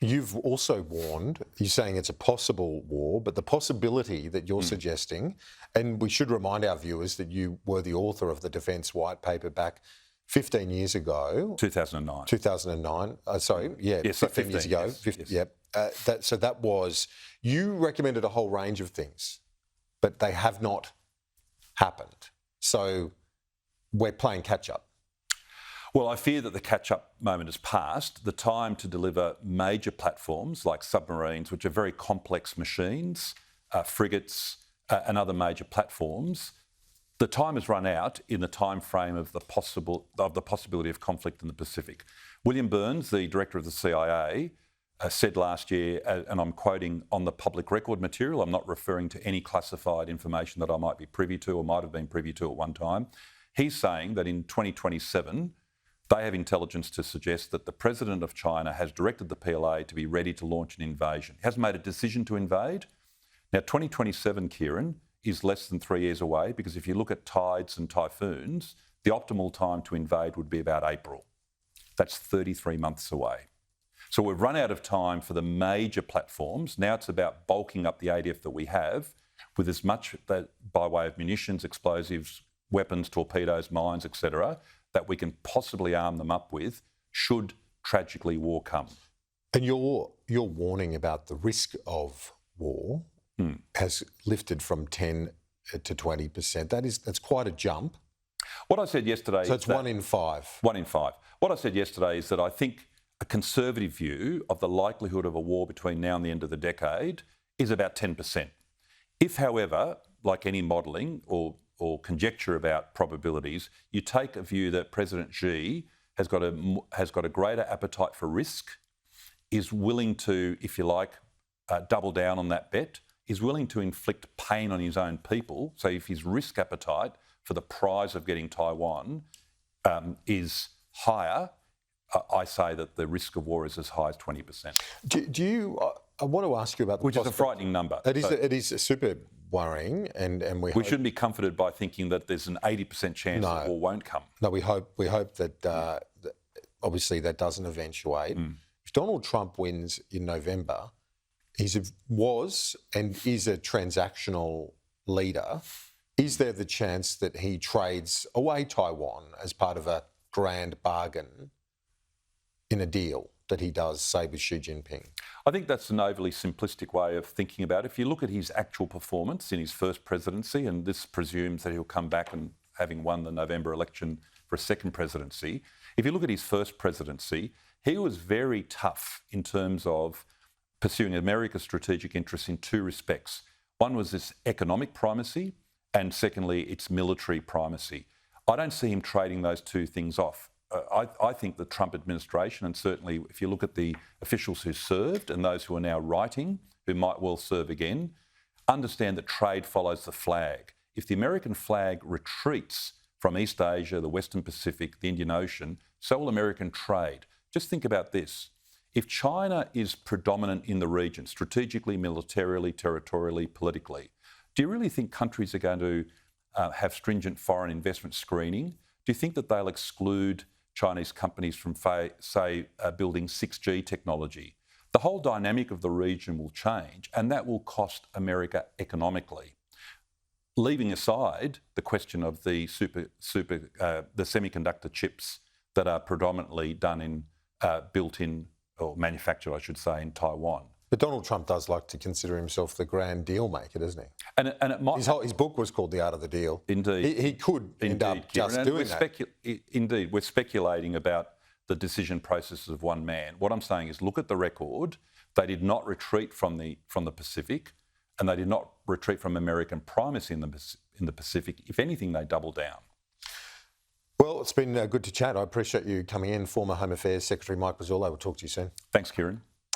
You've also warned, you're saying it's a possible war, but the possibility that you're suggesting, and we should remind our viewers that you were the author of the Defence White Paper back 15 years ago. 2009. 2009. Yes, 15 years ago. Yes. Yep. So that was, you recommended a whole range of things, but they have not happened. So we're playing catch up. Well, I fear that the catch-up moment has passed. The time to deliver major platforms like submarines, which are very complex machines, frigates and other major platforms, the time has run out in the time frame of the possibility of conflict in the Pacific. William Burns, the director of the CIA, said last year, and I'm quoting on the public record material, I'm not referring to any classified information that I might be privy to or might have been privy to at one time. He's saying that in 2027, they have intelligence to suggest that the president of China has directed the PLA to be ready to launch an invasion. He hasn't made a decision to invade. Now, 2027, Kieran, is less than 3 years away, because if you look at tides and typhoons, the optimal time to invade would be about April. That's 33 months away. So we've run out of time for the major platforms. Now it's about bulking up the ADF that we have with as much that by way of munitions, explosives, weapons, torpedoes, mines, etc., that we can possibly arm them up with should tragically war come. And your warning about the risk of war has lifted from 10 to 20%. That's quite a jump. What I said yesterday... So it's 1 in 5. 1 in 5. What I said yesterday is that I think a conservative view of the likelihood of a war between now and the end of the decade is about 10%. If, however, like any modelling or conjecture about probabilities, you take a view that President Xi has got a greater appetite for risk, is willing to, if you like, double down on that bet, is willing to inflict pain on his own people. So if his risk appetite for the prize of getting Taiwan is higher, I say that the risk of war is as high as 20%. Do you? I want to ask you about the which is a frightening number. It is super worrying, and we shouldn't be comforted by thinking that there's an 80% chance that war won't come. No, we hope that obviously that doesn't eventuate. If Donald Trump wins in November, was and is a transactional leader. Is there the chance that he trades away Taiwan as part of a grand bargain in a deal that he does, say, with Xi Jinping? I think that's an overly simplistic way of thinking about it. If you look at his actual performance in his first presidency, and this presumes that he'll come back and having won the November election for a second presidency, if you look at his first presidency, he was very tough in terms of pursuing America's strategic interests in two respects. One was this economic primacy, and secondly, its military primacy. I don't see him trading those two things off. I think the Trump administration, and certainly if you look at the officials who served and those who are now writing, who might well serve again, understand that trade follows the flag. If the American flag retreats from East Asia, the Western Pacific, the Indian Ocean, so will American trade. Just think about this. If China is predominant in the region, strategically, militarily, territorially, politically, do you really think countries are going to have stringent foreign investment screening? Do you think that they'll exclude Chinese companies from, say, building 6G technology? The whole dynamic of the region will change, and that will cost America economically. Leaving aside the question of the the semiconductor chips that are predominantly built in, or manufactured, I should say, in Taiwan. But Donald Trump does like to consider himself the grand deal maker, doesn't he? And it might... His book was called The Art of the Deal. Indeed. He could end up just doing that. Indeed. We're speculating about the decision processes of one man. What I'm saying is look at the record. They did not retreat from the Pacific, and they did not retreat from American primacy in the Pacific. If anything, they doubled down. Well, it's been good to chat. I appreciate you coming in. Former Home Affairs Secretary Michael Pezzullo. We'll talk to you soon. Thanks, Kieran.